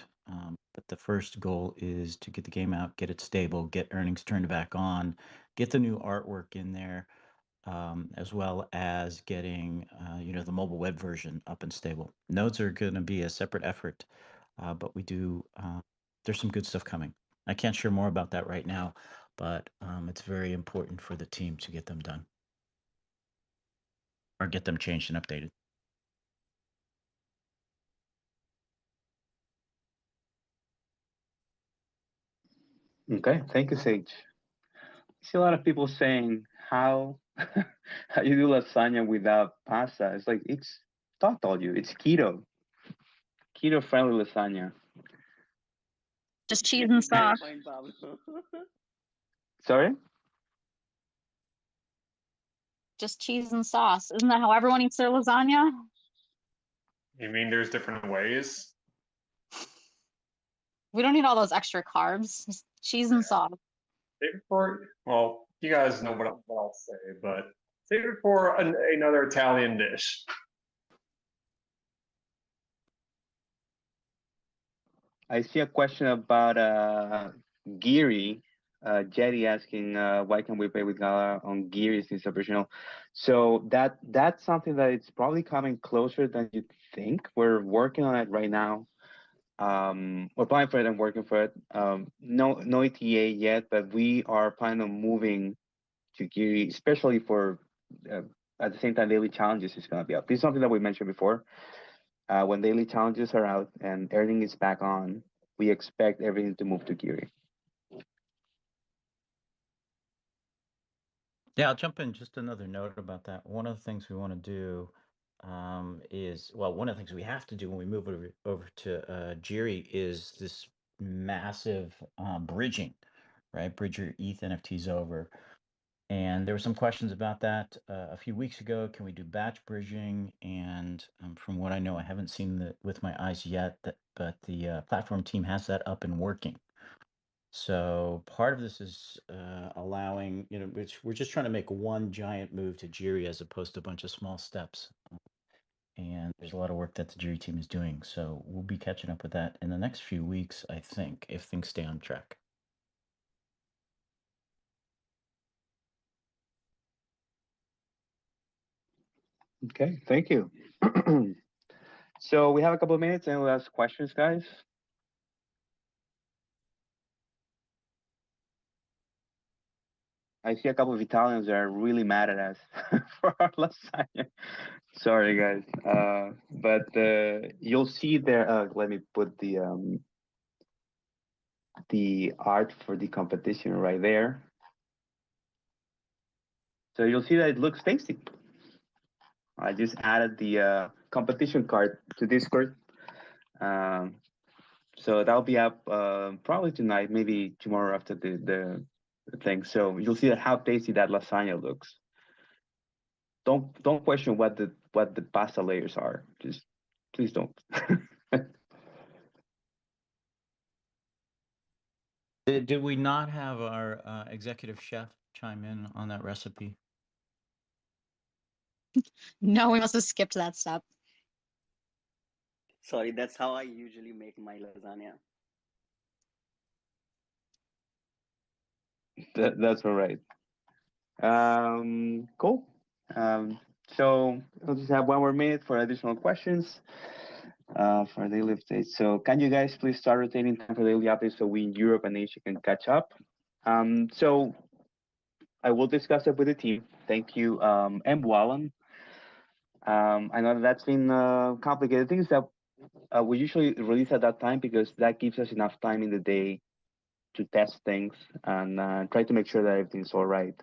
But the first goal is to get the game out, get it stable, get earnings turned back on, get the new artwork in there, as well as getting the mobile web version up and stable. Nodes are going to be a separate effort, but we do. There's some good stuff coming. I can't share more about that right now, but it's very important for the team to get them done or get them changed and updated. Okay, thank you, Sage. I see a lot of people saying how how you do lasagna without pasta. It's like told you, it's keto friendly lasagna. Just cheese and sauce. Point, Pablo. Sorry? Just cheese and sauce. Isn't that how everyone eats their lasagna? You mean there's different ways? We don't need all those extra carbs. Just cheese and sauce. Save it for, well, you guys know what I'll say, but save it for another Italian dish. I see a question about Geary. Jetty asking why can we pay with Gala on Geary since operational. So that's something that it's probably coming closer than you think. We're working on it right now. We're planning for it and working for it. No ETA yet, but we are planning on moving to Geary, especially for at the same time daily challenges is going to be up. This is something that we mentioned before. When daily challenges are out and earning is back on, we expect everything to move to Geary. Yeah, I'll jump in. Just another note about that. One of the things we want to do is, well, one of the things we have to do when we move over to Jiri is this massive bridging, right? Bridge your ETH NFTs over. And there were some questions about that a few weeks ago. Can we do batch bridging? And from what I know, I haven't seen that with my eyes yet, but the platform team has that up and working. So part of this is allowing, which we're just trying to make one giant move to Jiri as opposed to a bunch of small steps. And there's a lot of work that the Jiri team is doing. So we'll be catching up with that in the next few weeks, I think, if things stay on track. Okay, thank you. So we have a couple of minutes and we'll ask questions, guys. I see a couple of Italians that are really mad at us for our lasagna. Sorry, guys. But you'll see there. Let me put the art for the competition right there. So you'll see that it looks tasty. I just added the competition card to Discord. So that'll be up probably tonight, maybe tomorrow after the thing. So you'll see that how tasty that lasagna looks. Don't question what the pasta layers are. Just please don't. Did we not have our executive chef chime in on that recipe? No, we must have skipped that step. Sorry, that's how I usually make my lasagna. That's all right. Cool. So we'll just have one more minute for additional questions for daily updates. So can you guys please start rotating time for daily updates so we in Europe and Asia can catch up? So I will discuss it with the team. Thank you, M. Wallen. I know that's been complicated. The thing is that we usually release at that time because that gives us enough time in the day to test things and try to make sure that everything's all right.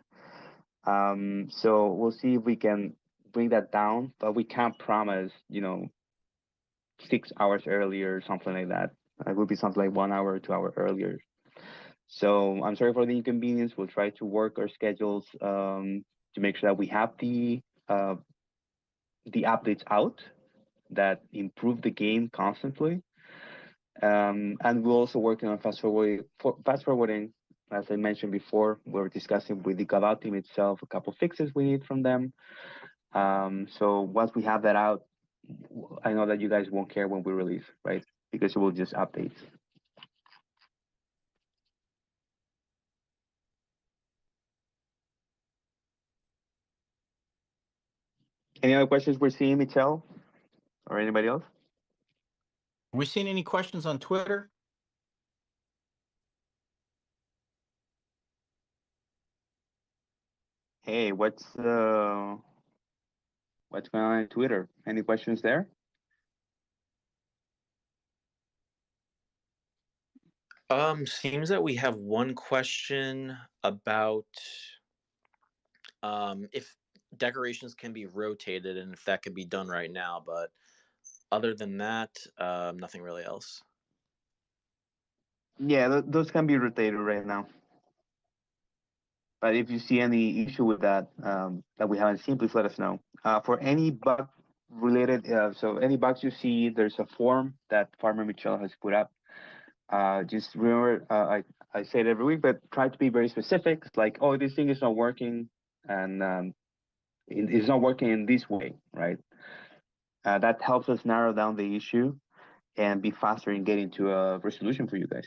So we'll see if we can bring that down, but we can't promise, 6 hours earlier or something like that. It would be something like 1 hour or 2 hours earlier. So I'm sorry for the inconvenience. We'll try to work our schedules to make sure that we have the updates out that improve the game constantly. And we're also working on fast forwarding. As I mentioned before, we're discussing with the Gala team itself a couple fixes we need from them. So once we have that out, I know that you guys won't care when we release, right? Because it will just update. Any other questions we're seeing, Michelle, or anybody else? We seen any questions on Twitter? Hey, what's going on on Twitter? Any questions there? Seems that we have one question about if decorations can be rotated and if that could be done right now, but other than that, nothing really else. Yeah, those can be rotated right now. But if you see any issue with that that we haven't seen, please let us know. For any bug related, so any bugs you see, there's a form that Farmer Michelle has put up. Just remember, I say it every week, but try to be very specific. Like, oh, this thing is not working, and it's not working in this way, right? That helps us narrow down the issue and be faster in getting to a resolution for you guys.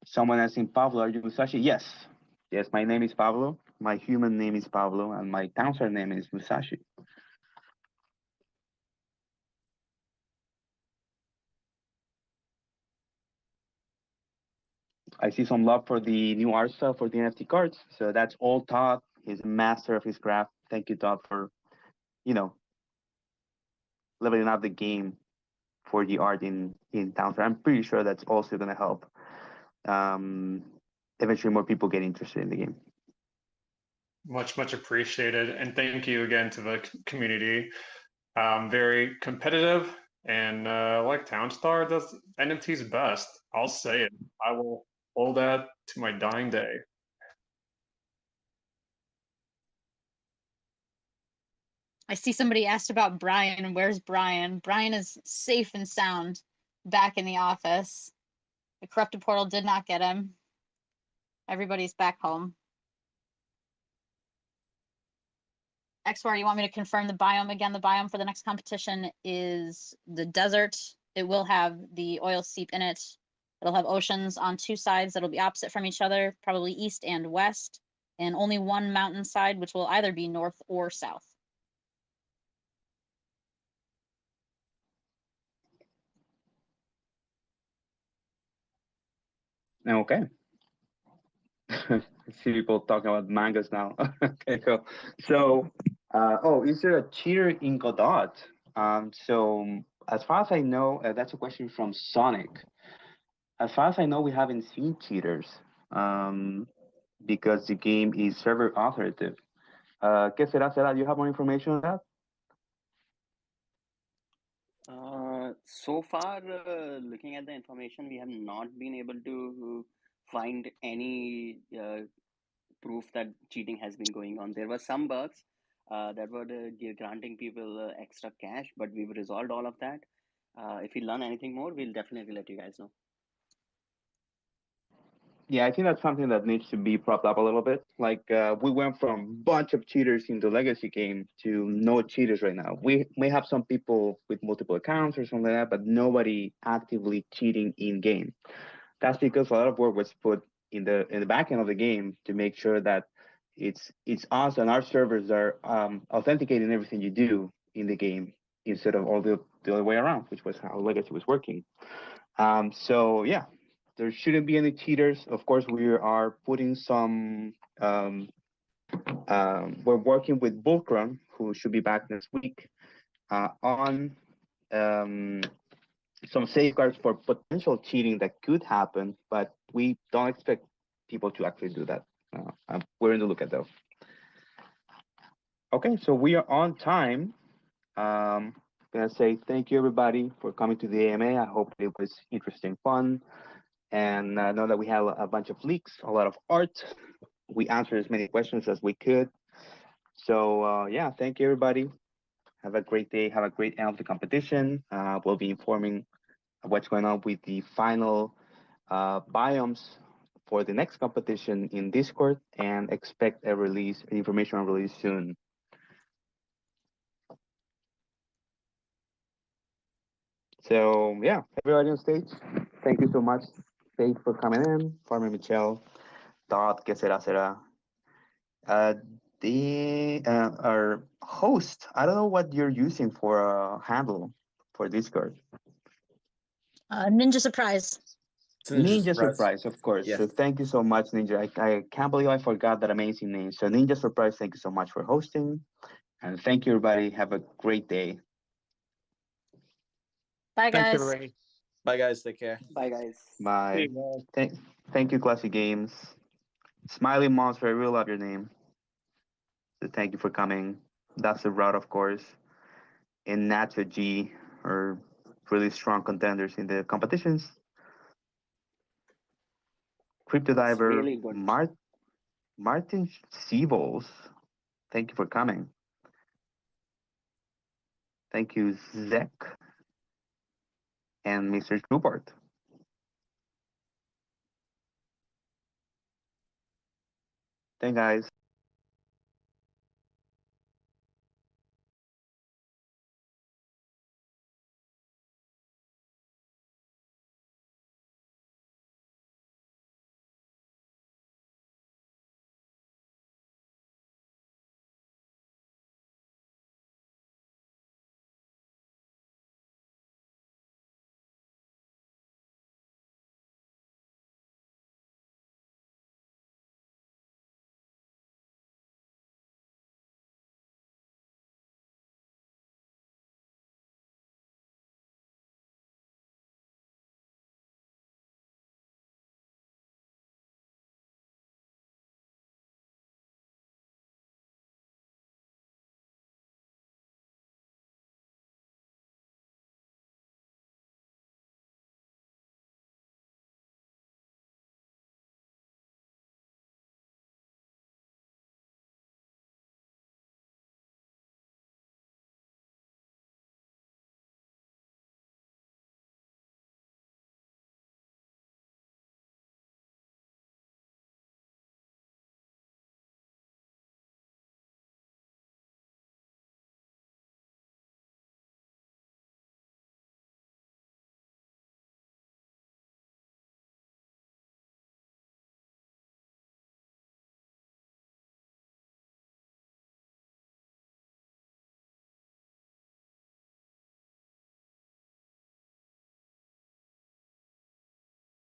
Someone asking Pablo, are you Musashi? Yes. Yes, my name is Pablo. My human name is Pablo, and my Townstar name is Musashi. I see some love for the new art style for the NFT cards. So that's all Todd. He's a master of his craft. Thank you, Todd, for, leveling up the game for the art in Townstar. I'm pretty sure that's also going to help eventually more people get interested in the game. Much appreciated, and thank you again to the community. Very competitive, and like Townstar does NFTs best. I'll say it. I will hold that to my dying day. I see somebody asked about Brian. Where's Brian? Brian is safe and sound back in the office. The corrupted portal did not get him. Everybody's back home. XWAR, you want me to confirm the biome again? The biome for the next competition is the desert. It will have the oil seep in it. It'll have oceans on two sides that'll be opposite from each other, probably east and west, and only one mountain side, which will either be north or south. Okay. I see people talking about mangas now. Okay, cool. So, oh, is there a cheater in Godot? So as far as I know, that's a question from Sonic. As far as I know, we haven't seen cheaters because the game is server authoritative. ¿Qué será? Do you have more information on that? So far, looking at the information, we have not been able to find any proof that cheating has been going on. There were some bugs that were granting people extra cash, but we've resolved all of that. If we learn anything more, we'll definitely let you guys know. Yeah, I think that's something that needs to be propped up a little bit. Like we went from a bunch of cheaters in the legacy game to no cheaters right now. We may have some people with multiple accounts or something like that, but nobody actively cheating in game. That's because a lot of work was put in the back end of the game to make sure that it's us and our servers are authenticating everything you do in the game instead of all the other way around, which was how legacy was working. So yeah, there shouldn't be any cheaters. Of course, we are putting some. We're working with Fulcrum, who should be back next week, on some safeguards for potential cheating that could happen, but we don't expect people to actually do that. We're in the lookout though. Okay, so we are on time. I'm gonna say thank you everybody for coming to the AMA. I hope it was interesting, fun. And I know that we have a bunch of leaks, a lot of art. We answered as many questions as we could. So yeah, thank you everybody. Have a great day. Have a great end of the competition. We'll be informing what's going on with the final biomes for the next competition in Discord, and expect a release, information release soon. So yeah, everybody on stage, thank you so much, Faith, for coming in. Farmer Michelle, Dot, que será, será. Our host, I don't know what you're using for a handle for Discord. Ninja Surprise. Ninja Surprise, of course. Yeah. So thank you so much, Ninja. I can't believe I forgot that amazing name. So Ninja Surprise, thank you so much for hosting. And thank you, everybody. Have a great day. Bye, Thanks, guys. everybody. Bye, guys. Take care. Bye, guys. Bye. Thank you, Classy Games. Smiley Monster, I really love your name. So thank you for coming. That's the route, of course. And Nacho G are really strong contenders in the competitions. Crypto Diver, really good. Martin Seabols, thank you for coming. Thank you, Zek and Mr. Schubert. Thank guys.